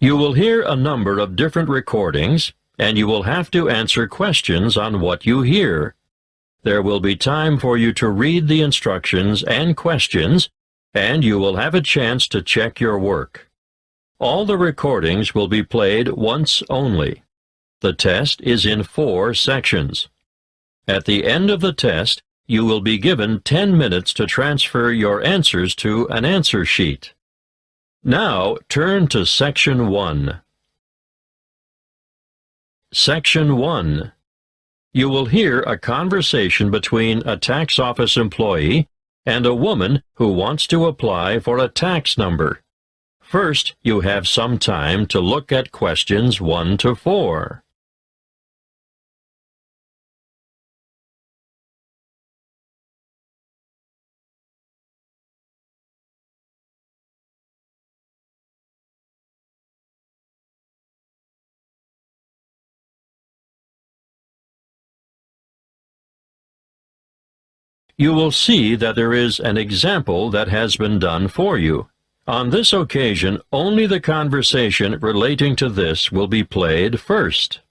You will hear a number of different recordings, and you will have to answer questions on what you hear. There will be time for you to read the instructions and questions, and you will have a chance to check your work. All the recordings will be played once only. The test is in 4 sections. At the end of the test, you will be given 10 minutes to transfer your answers to an answer sheet. Now, turn to Section 1. Section 1. You will hear a conversation between a tax office employee and a woman who wants to apply for a tax number. First, you have some time to look at questions 1 to 4. You will see that there is an example that has been done for you. On this occasion, only the conversation relating to this will be played first.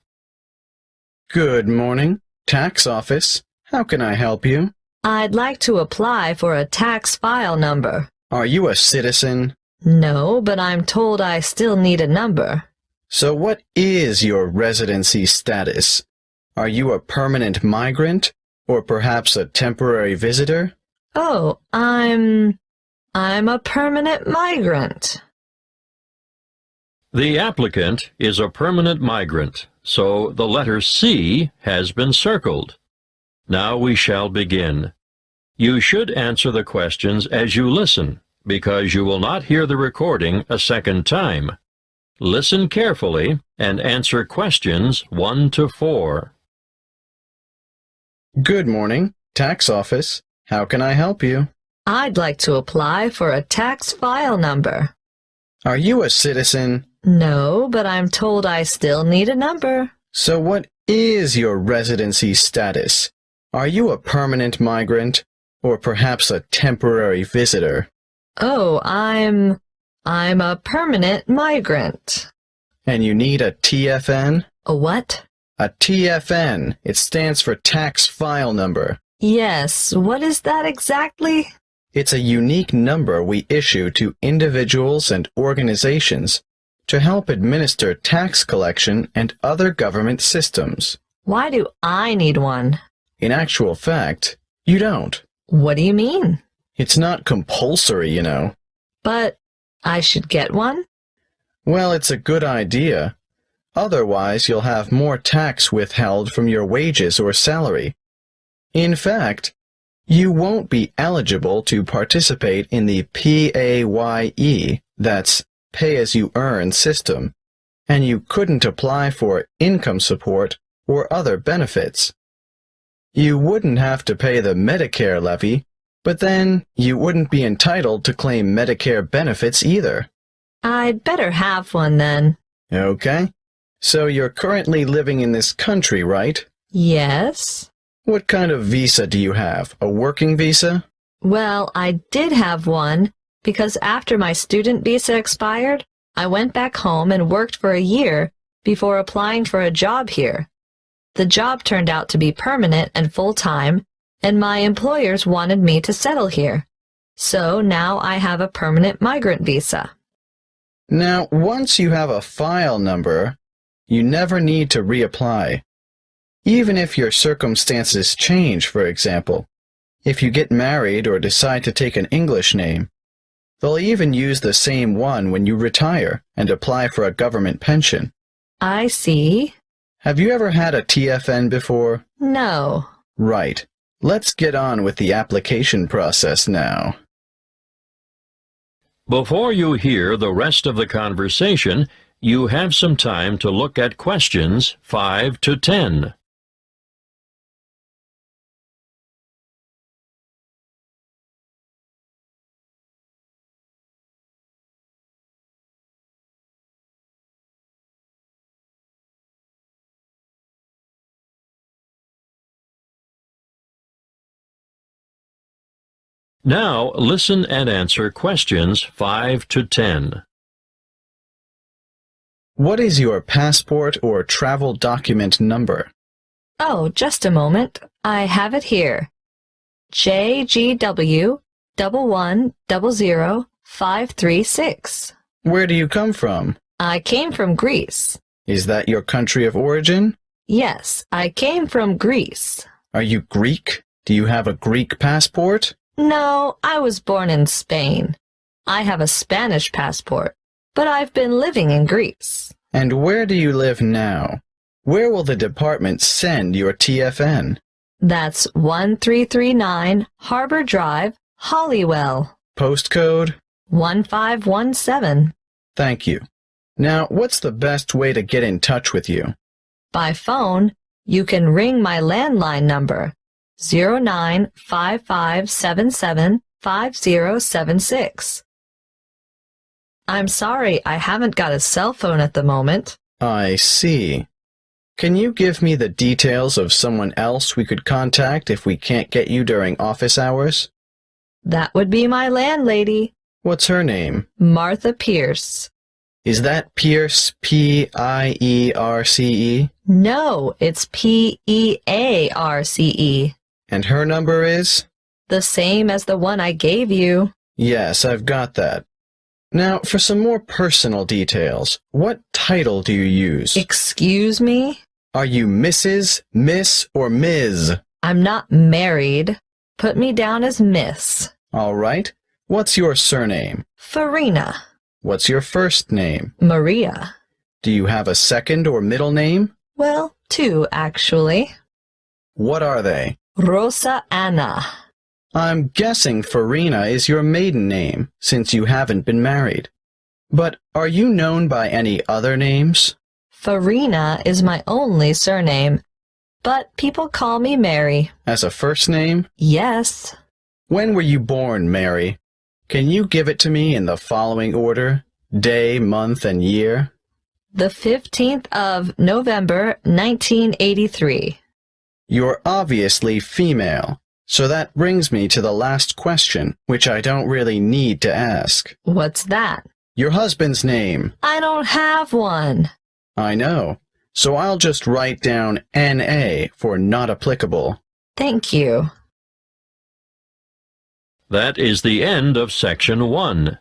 Good morning, tax office. How can I help you? I'd like to apply for a tax file number. Are you a citizen? No, but I'm told I still need a number. So what is your residency status? Are you a permanent migrant? Or perhaps a temporary visitor? Oh, I'm a permanent migrant. The applicant is a permanent migrant, so the letter C has been circled. Now we shall begin. You should answer the questions as you listen, because you will not hear the recording a second time. Listen carefully and answer questions 1 to 4. Good morning, tax office. How can I help you? I'd like to apply for a tax file number. Are you a citizen? No, but I'm told I still need a number. So what is your residency status? Are you a permanent migrant? Or perhaps a temporary visitor? Oh, I'm a permanent migrant. And you need a TFN? A what? A TFN. It stands for tax file number. Yes, what is that exactly? It's a unique number we issue to individuals and organizations to help administer tax collection and other government systems. Why do I need one? In actual fact, you don't. What do you mean? It's not compulsory, you know. But I should get one? Well, it's a good idea. Otherwise, you'll have more tax withheld from your wages or salary. In fact, you won't be eligible to participate in the PAYE, that's pay-as-you-earn system, and you couldn't apply for income support or other benefits. You wouldn't have to pay the Medicare levy, but then you wouldn't be entitled to claim Medicare benefits either. I'd better have one then. Okay. So you're currently living in this country, right? Yes. What kind of visa do you have? A working visa? Well, I did have one because after my student visa expired, I went back home and worked for a year before applying for a job here. The job turned out to be permanent and full-time, and my employers wanted me to settle here. So now I have a permanent migrant visa. Now, once you have a file number, you never need to reapply. Even if your circumstances change, for example, if you get married or decide to take an English name, they'll even use the same one when you retire and apply for a government pension. I see. Have you ever had a TFN before? No. Right. Let's get on with the application process now. Before you hear the rest of the conversation, you have some time to look at questions 5 to 10. Now listen and answer questions 5 to 10. What is your passport or travel document number? Oh, just a moment. I have it here. JGW 1100536. Where do you come from? I came from Greece. Is that your country of origin? Yes, I came from Greece. Are you Greek? Do you have a Greek passport? No, I was born in Spain. I have a Spanish passport, but I've been living in Greece. And where do you live now? Where will the department send your TFN? That's 1339 Harbor Drive, Hollywell. Postcode? 1517. Thank you. Now, what's the best way to get in touch with you? By phone, you can ring my landline number, 0955775076. I'm sorry, I haven't got a cell phone at the moment. I see. Can you give me the details of someone else we could contact if we can't get you during office hours? That would be my landlady, What's her name? Martha Pierce. Is that Pierce, P-I-E-R-C-E? No, it's Pearce. And her number is? The same as the one I gave you. Yes, I've got that. Now, for some more personal details, what title do you use? Excuse me? Are you Mrs., Miss, or Ms.? I'm not married. Put me down as Miss. All right. What's your surname? Farina. What's your first name? Maria. Do you have a second or middle name? Well, two, actually. What are they? Rosa Anna. I'm guessing Farina is your maiden name, since you haven't been married. But are you known by any other names? Farina is my only surname, but people call me Mary. As a first name? Yes. When were you born, Mary? Can you give it to me in the following order? Day, month, and year? The 15th of November, 1983. You're obviously female, so that brings me to the last question, which I don't really need to ask. What's that? Your husband's name. I don't have one. I know, so I'll just write down N.A. for not applicable. Thank you. That is the end of Section 1.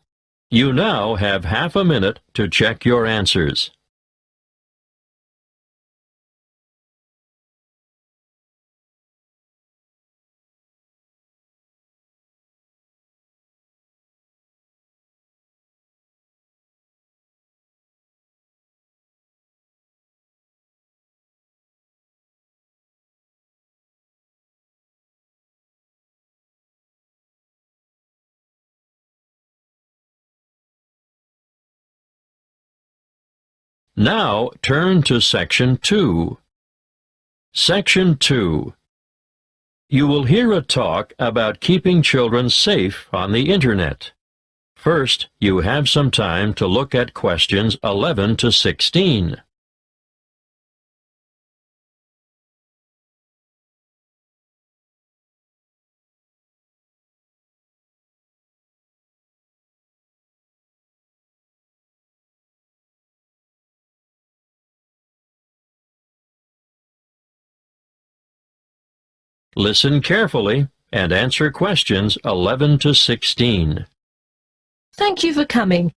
You now have half a minute to check your answers. Now turn to Section 2. Section 2. You will hear a talk about keeping children safe on the Internet. First, you have some time to look at questions 11 to 16. Listen carefully and answer questions 11 to 16. Thank you for coming.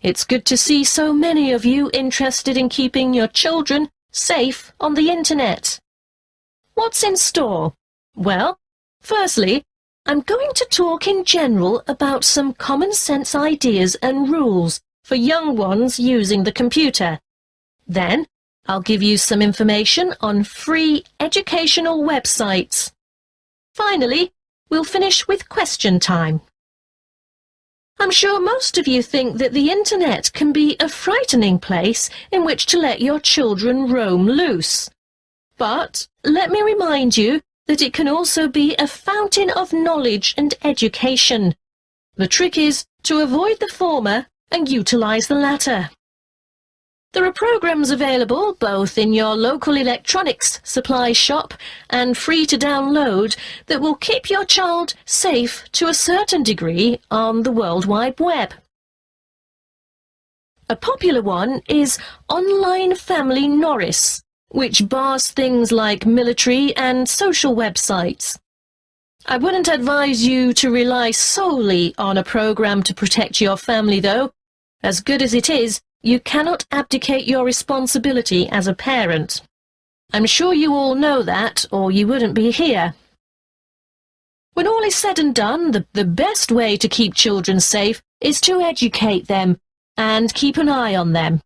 It's good to see so many of you interested in keeping your children safe on the Internet. What's in store? Well, firstly, I'm going to talk in general about some common sense ideas and rules for young ones using the computer. Then, I'll give you some information on free educational websites. Finally, we'll finish with question time. I'm sure most of you think that the Internet can be a frightening place in which to let your children roam loose. But let me remind you that it can also be a fountain of knowledge and education. The trick is to avoid the former and utilize the latter. There are programs available both in your local electronics supply shop and free to download that will keep your child safe to a certain degree on the World Wide Web. A popular one is Online Family Norris, which bars things like military and social websites. I wouldn't advise you to rely solely on a program to protect your family, though. As good as it is, you cannot abdicate your responsibility as a parent. I'm sure you all know that, or you wouldn't be here. When all is said and done, the best way to keep children safe is to educate them and keep an eye on them.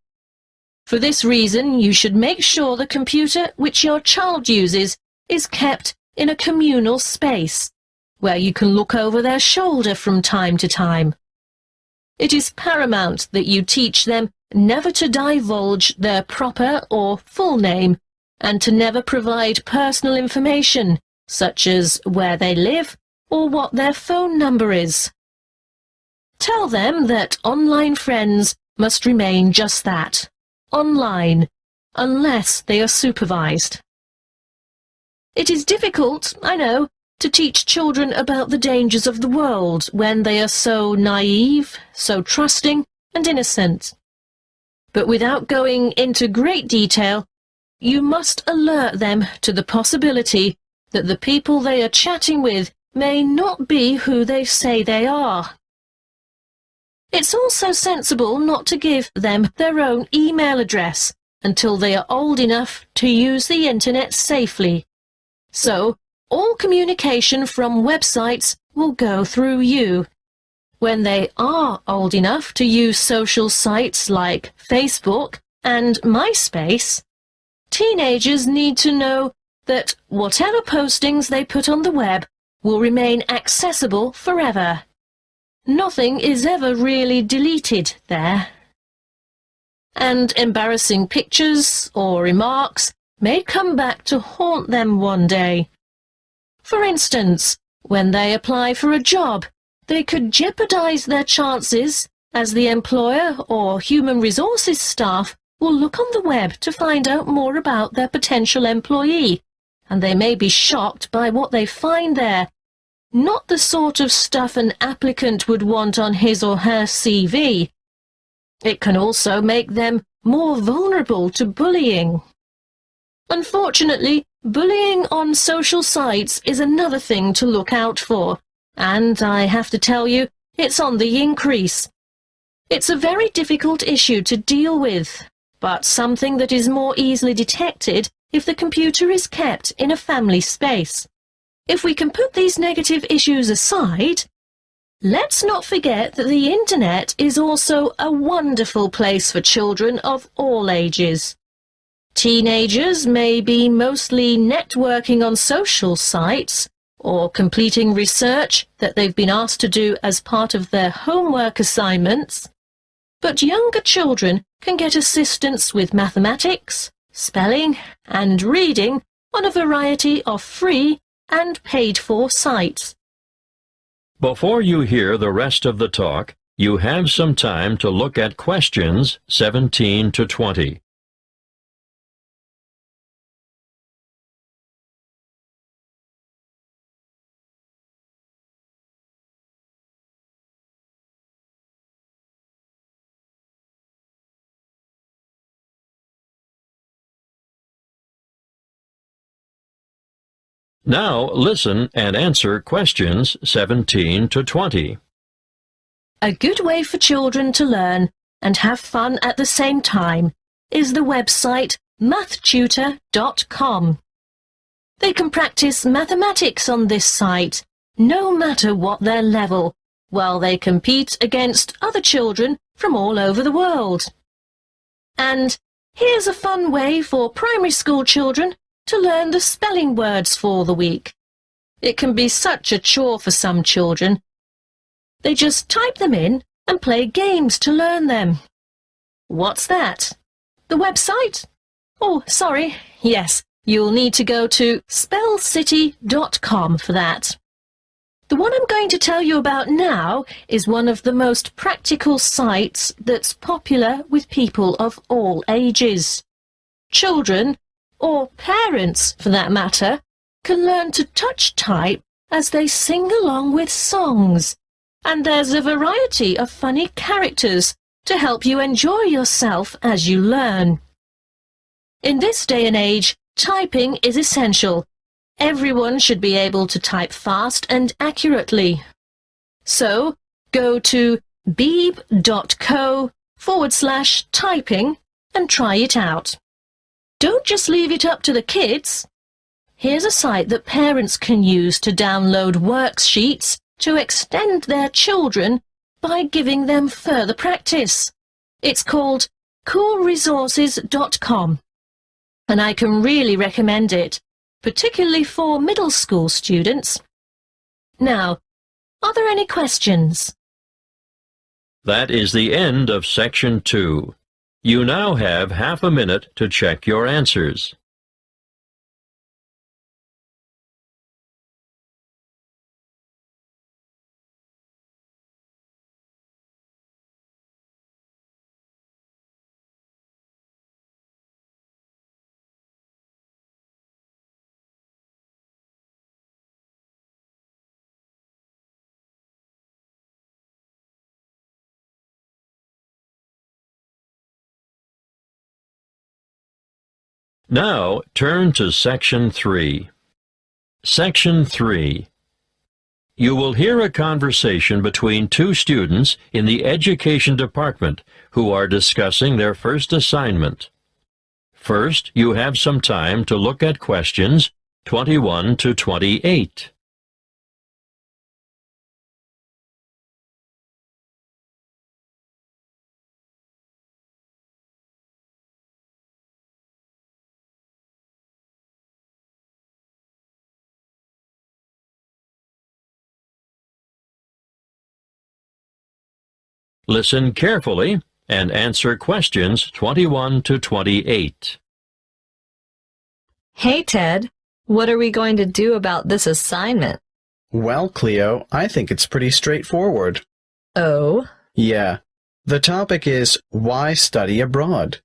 For this reason, you should make sure the computer which your child uses is kept in a communal space, where you can look over their shoulder from time to time. It is paramount that you teach them never to divulge their proper or full name, and to never provide personal information, such as where they live or what their phone number is. Tell them that online friends must remain just that, online, unless they are supervised. It is difficult, I know, to teach children about the dangers of the world when they are so naive, so trusting and innocent. But without going into great detail, you must alert them to the possibility that the people they are chatting with may not be who they say they are. It's also sensible not to give them their own email address until they are old enough to use the internet safely. So, all communication from websites will go through you. When they are old enough to use social sites like Facebook and MySpace, teenagers need to know that whatever postings they put on the web will remain accessible forever. Nothing is ever really deleted there. And embarrassing pictures or remarks may come back to haunt them one day. For instance, when they apply for a job, they could jeopardize their chances, as the employer or human resources staff will look on the web to find out more about their potential employee, and they may be shocked by what they find there. Not the sort of stuff an applicant would want on his or her CV. It can also make them more vulnerable to bullying. Unfortunately, bullying on social sites is another thing to look out for, and I have to tell you, it's on the increase. It's a very difficult issue to deal with, but something that is more easily detected if the computer is kept in a family space. If we can put these negative issues aside, let's not forget that the internet is also a wonderful place for children of all ages. Teenagers may be mostly networking on social sites or completing research that they've been asked to do as part of their homework assignments, but younger children can get assistance with mathematics, spelling and reading on a variety of free and paid-for sites. Before you hear the rest of the talk, you have some time to look at questions 17 to 20. Now listen and answer questions 17 to 20. A good way for children to learn and have fun at the same time is the website mathtutor.com. They can practice mathematics on this site, no matter what their level, while they compete against other children from all over the world. And here's a fun way for primary school children to learn the spelling words for the week. It can be such a chore for some children. They just type them in and play games to learn them. What's that? The website? Oh, sorry. Yes, you'll need to go to spellcity.com for that. The one I'm going to tell you about now is one of the most practical sites that's popular with people of all ages. Children, or parents for that matter, can learn to touch type as they sing along with songs. And there's a variety of funny characters to help you enjoy yourself as you learn. In this day and age, typing is essential. Everyone should be able to type fast and accurately. So, go to beeb.co/typing and try it out. Don't just leave it up to the kids. Here's a site that parents can use to download worksheets to extend their children by giving them further practice. It's called coolresources.com, and I can really recommend it, particularly for middle school students. Now, are there any questions? That is the end of Section 2. You now have half a minute to check your answers. Now turn to Section 3. Section 3. You will hear a conversation between two students in the Education Department who are discussing their first assignment. First, you have some time to look at questions 21 to 28. Listen carefully and answer questions 21 to 28. Hey, Ted, what are we going to do about this assignment? Well, Cleo, I think it's pretty straightforward. Oh? Yeah. The topic is why study abroad?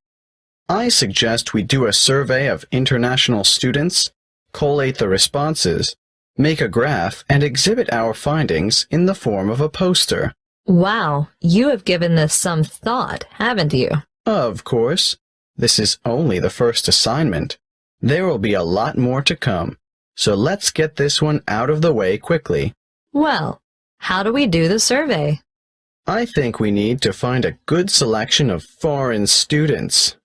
I suggest we do a survey of international students, collate the responses, make a graph, and exhibit our findings in the form of a poster. Wow, you have given this some thought, haven't you? Of course. This is only the first assignment. There will be a lot more to come, so let's get this one out of the way quickly. Well, how do we do the survey? I think we need to find a good selection of foreign students.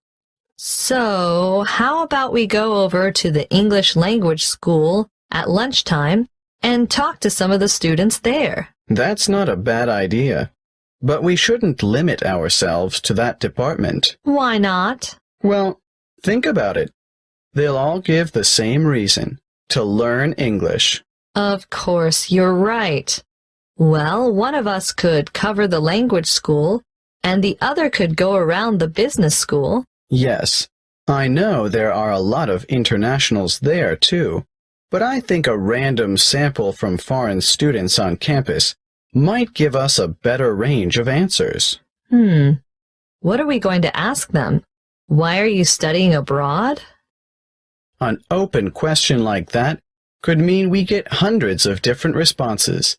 So, how about we go over to the English language school at lunchtime and talk to some of the students there? That's not a bad idea, but we shouldn't limit ourselves to that department. Why not? Well, think about it. They'll all give the same reason, to learn English. Of course, you're right. Well, one of us could cover the language school, and the other could go around the business school. Yes, I know there are a lot of internationals there, too. But I think a random sample from foreign students on campus might give us a better range of answers. What are we going to ask them? Why are you studying abroad? An open question like that could mean we get hundreds of different responses.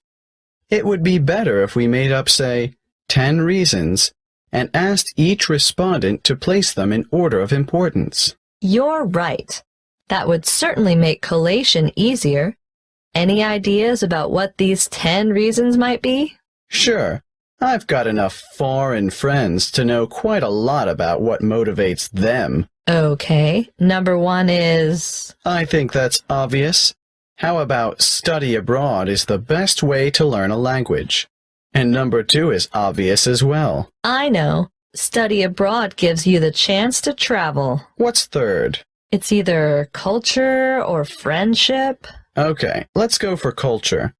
It would be better if we made up, say, 10 reasons and asked each respondent to place them in order of importance. You're right. That would certainly make collation easier. Any ideas about what these 10 reasons might be? Sure. I've got enough foreign friends to know quite a lot about what motivates them. Okay. Number 1 is... I think that's obvious. How about study abroad is the best way to learn a language? And number 2 is obvious as well. I know. Study abroad gives you the chance to travel. What's third? It's either culture or friendship. Okay, let's go for culture.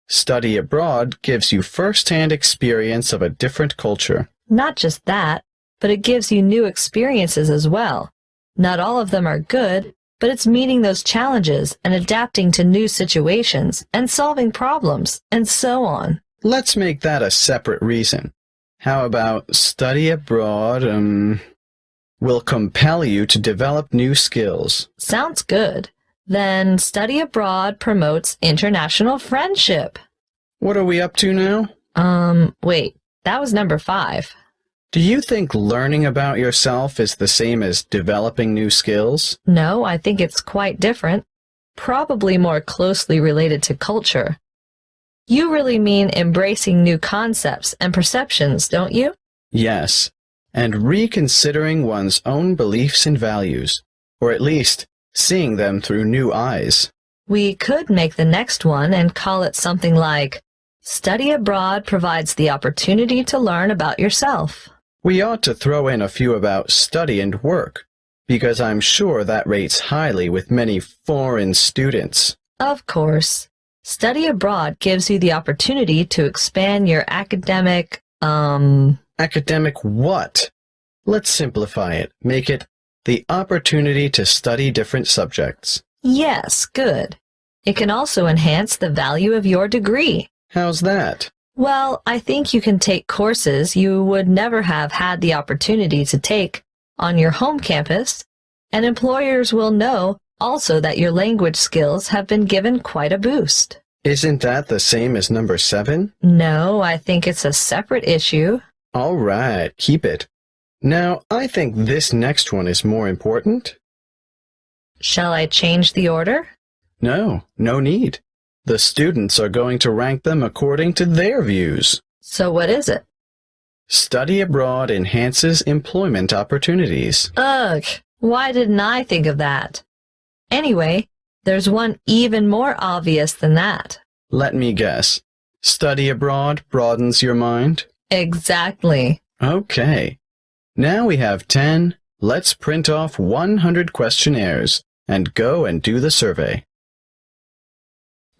Study abroad gives you first-hand experience of a different culture. Not just that, but it gives you new experiences as well. Not all of them are good, but it's meeting those challenges and adapting to new situations and solving problems and so on. Let's make that a separate reason. How about study abroad, will compel you to develop new skills? Sounds good. Then study abroad promotes international friendship. What are we up to now? Wait, that was number 5. Do you think learning about yourself is the same as developing new skills? No, I think it's quite different, probably more closely related to culture. You really mean embracing new concepts and perceptions, don't you? Yes, and reconsidering one's own beliefs and values, or at least seeing them through new eyes. We could make the next one and call it something like, Study abroad provides the opportunity to learn about yourself. We ought to throw in a few about study and work, because I'm sure that rates highly with many foreign students. Of course. Study abroad gives you the opportunity to expand your academic, Academic what? Let's simplify it. Make it the opportunity to study different subjects. Yes, good. It can also enhance the value of your degree. How's that? Well, I think you can take courses you would never have had the opportunity to take on your home campus, and employers will know also that your language skills have been given quite a boost. Isn't that the same as number 7? No, I think it's a separate issue. All right, keep it. Now, I think this next one is more important. Shall I change the order? No, no need. The students are going to rank them according to their views. So what is it? Study abroad enhances employment opportunities. Ugh, why didn't I think of that? Anyway, there's one even more obvious than that. Let me guess. Study abroad broadens your mind? Exactly. Okay. Now we have 10. Let's print off 100 questionnaires and go and do the survey.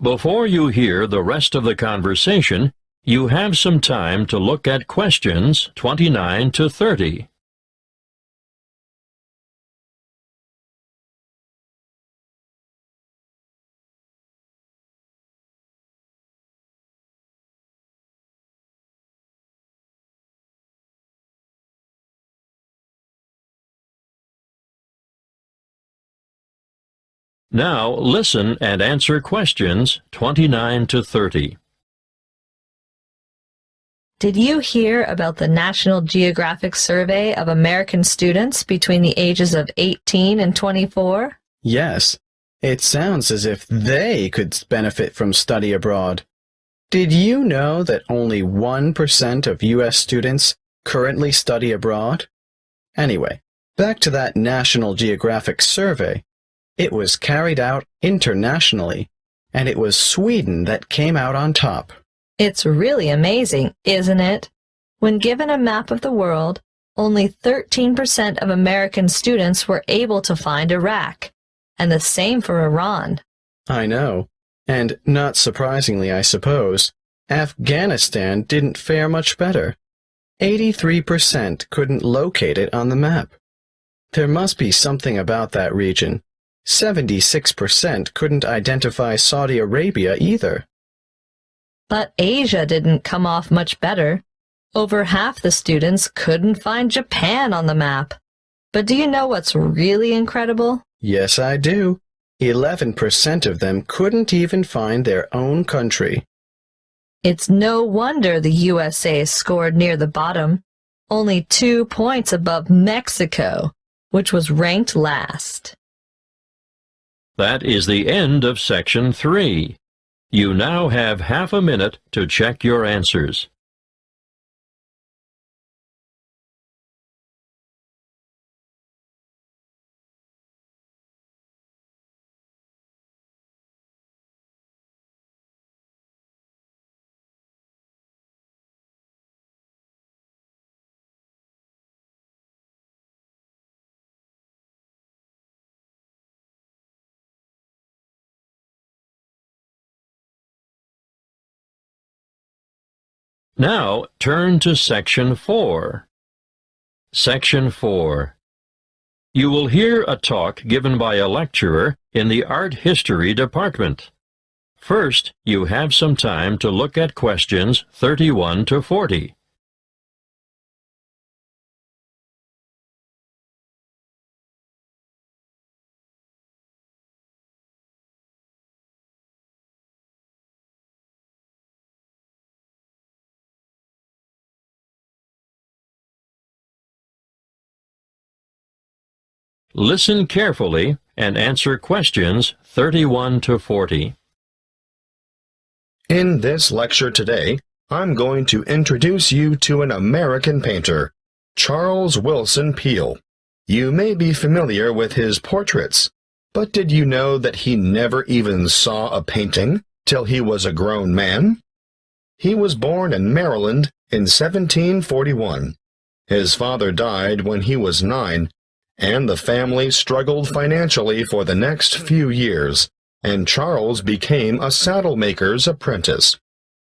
Before you hear the rest of the conversation, you have some time to look at questions 29 to 30. Now listen and answer questions 29 to 30. Did you hear about the National Geographic survey of American students between the ages of 18 and 24? Yes, it sounds as if they could benefit from study abroad. Did you know that only 1% of U.S. students currently study abroad? Anyway, back to that National Geographic survey. It was carried out internationally, and it was Sweden that came out on top. It's really amazing, isn't it? When given a map of the world, only 13% of American students were able to find Iraq, and the same for Iran. I know, and not surprisingly, I suppose, Afghanistan didn't fare much better. 83% couldn't locate it on the map. There must be something about that region. 76% couldn't identify Saudi Arabia either. But Asia didn't come off much better. Over half the students couldn't find Japan on the map. But do you know what's really incredible? Yes, I do. 11% of them couldn't even find their own country. It's no wonder the USA scored near the bottom, only 2 points above Mexico, which was ranked last. That is the end of Section 3. You now have half a minute to check your answers. Now turn to Section 4. Section 4. You will hear a talk given by a lecturer in the Art History Department. First, you have some time to look at questions 31 to 40. Listen carefully and answer questions 31 to 40. In this lecture today, I'm going to introduce you to an American painter, Charles Willson Peale. You may be familiar with his portraits, but did you know that he never even saw a painting till he was a grown man? He was born in Maryland in 1741. His father died when he was 9, and the family struggled financially for the next few years, and Charles became a saddle maker's apprentice.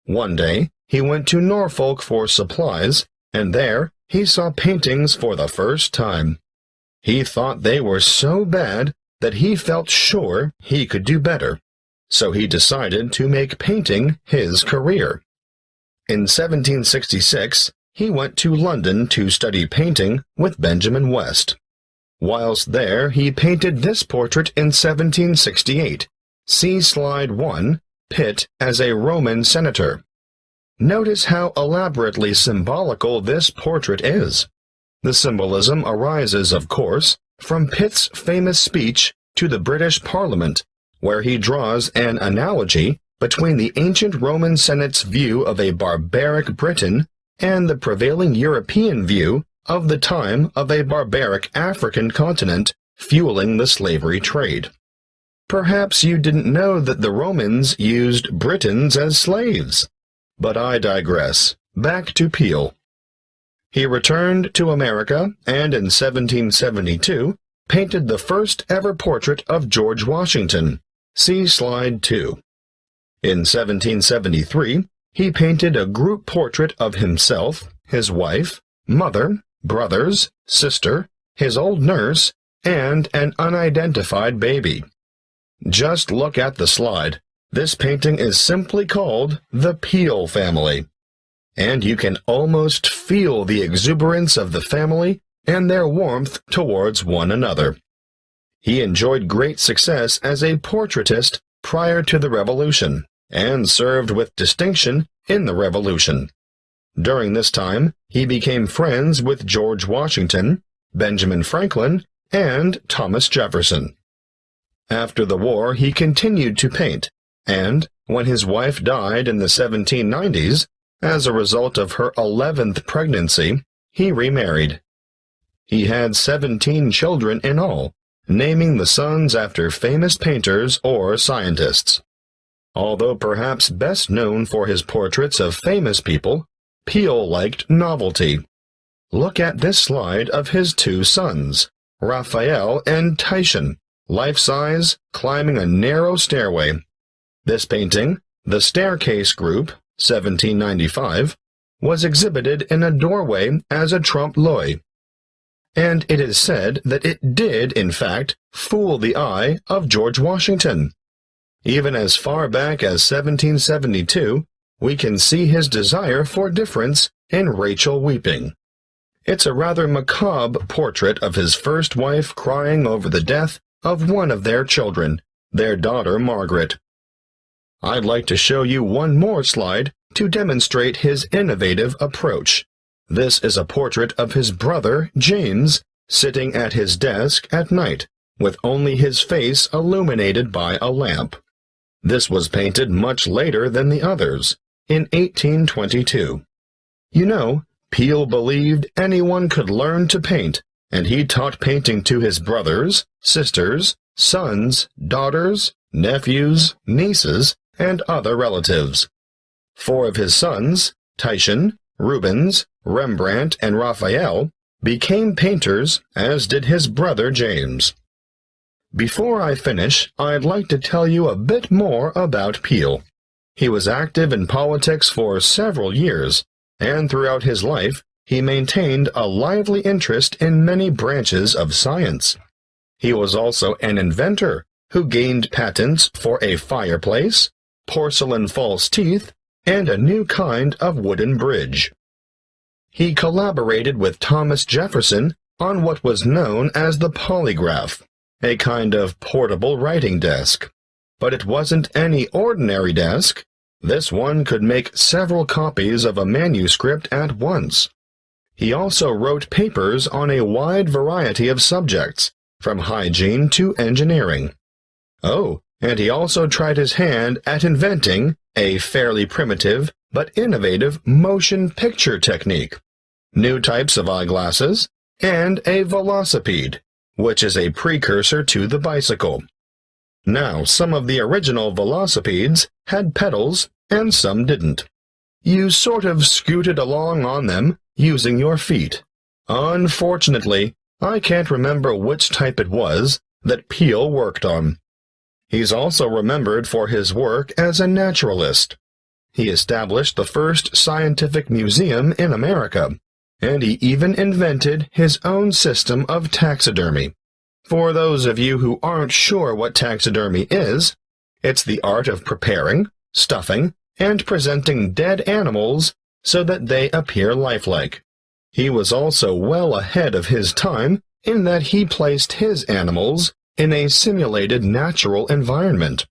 One day, he went to Norfolk for supplies, and there he saw paintings for the first time. He thought they were so bad that he felt sure he could do better, so he decided to make painting his career. In 1766, he went to London to study painting with Benjamin West. Whilst there, he painted this portrait in 1768. See Slide 1, Pitt as a Roman senator. Notice how elaborately symbolical this portrait is. The symbolism arises, of course, from Pitt's famous speech to the British Parliament, where he draws an analogy between the ancient Roman Senate's view of a barbaric Britain and the prevailing European view of the time of a barbaric African continent fueling the slavery trade. Perhaps you didn't know that the Romans used Britons as slaves. But I digress. Back to Peale. He returned to America and in 1772 painted the first ever portrait of George Washington. See Slide 2. In 1773, he painted a group portrait of himself, his wife, mother, brothers, sister, his old nurse, and an unidentified baby. Just look at the slide. This painting is simply called The Peale Family, and you can almost feel the exuberance of the family and their warmth towards one another. He enjoyed great success as a portraitist prior to the Revolution, and served with distinction in the Revolution. During this time, he became friends with George Washington, Benjamin Franklin, and Thomas Jefferson. After the war, he continued to paint, and when his wife died in the 1790s, as a result of her 11th pregnancy, he remarried. He had 17 children in all, naming the sons after famous painters or scientists. Although perhaps best known for his portraits of famous people, Peale liked novelty. Look at this slide of his 2 sons, Raphael and Titian, life-size, climbing a narrow stairway. This painting, The Staircase Group, 1795, was exhibited in a doorway as a trompe-l'oeil, and it is said that it did, in fact, fool the eye of George Washington. Even as far back as 1772, we can see his desire for difference in Rachel weeping. It's a rather macabre portrait of his first wife crying over the death of one of their children, their daughter Margaret. I'd like to show you one more slide to demonstrate his innovative approach. This is a portrait of his brother, James, sitting at his desk at night, with only his face illuminated by a lamp. This was painted much later than the others, in 1822. You know, Peale believed anyone could learn to paint, and he taught painting to his brothers, sisters, sons, daughters, nephews, nieces, and other relatives. 4 of his sons, Titian, Rubens, Rembrandt, and Raphael, became painters, as did his brother James. Before I finish, I'd like to tell you a bit more about Peale. He was active in politics for several years, and throughout his life, he maintained a lively interest in many branches of science. He was also an inventor who gained patents for a fireplace, porcelain false teeth, and a new kind of wooden bridge. He collaborated with Thomas Jefferson on what was known as the polygraph, a kind of portable writing desk. But it wasn't any ordinary desk. This one could make several copies of a manuscript at once. He also wrote papers on a wide variety of subjects, from hygiene to engineering. Oh, and he also tried his hand at inventing a fairly primitive but innovative motion picture technique, new types of eyeglasses, and a velocipede, which is a precursor to the bicycle. Now, some of the original velocipedes had pedals and some didn't. You sort of scooted along on them using your feet. Unfortunately, I can't remember which type it was that Peel worked on. He's also remembered for his work as a naturalist. He established the first scientific museum in America, and he even invented his own system of taxidermy. For those of you who aren't sure what taxidermy is, it's the art of preparing, stuffing, and presenting dead animals so that they appear lifelike. He was also well ahead of his time in that he placed his animals in a simulated natural environment.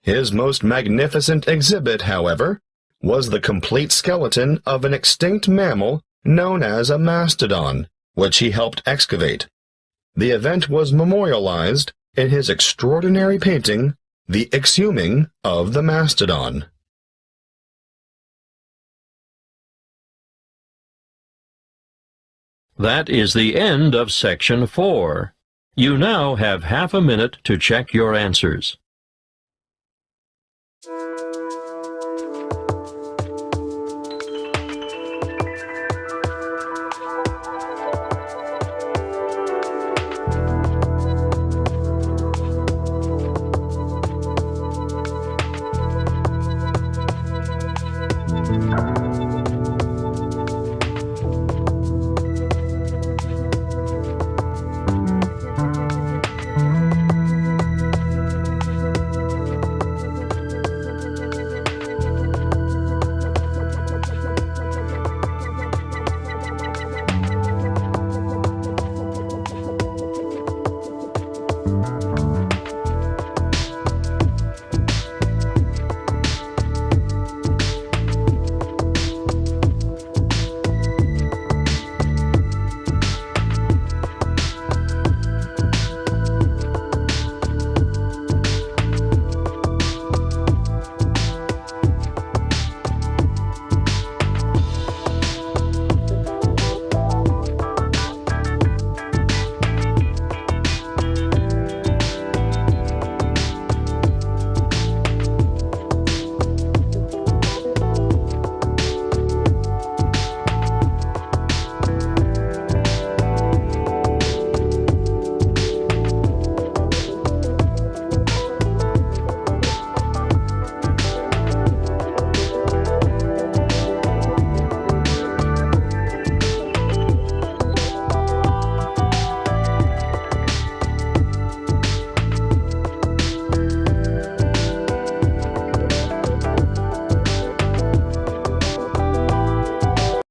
His most magnificent exhibit, however, was the complete skeleton of an extinct mammal known as a mastodon, which he helped excavate. The event was memorialized in his extraordinary painting, The Exhuming of the Mastodon. That is the end of Section 4. You now have half a minute to check your answers.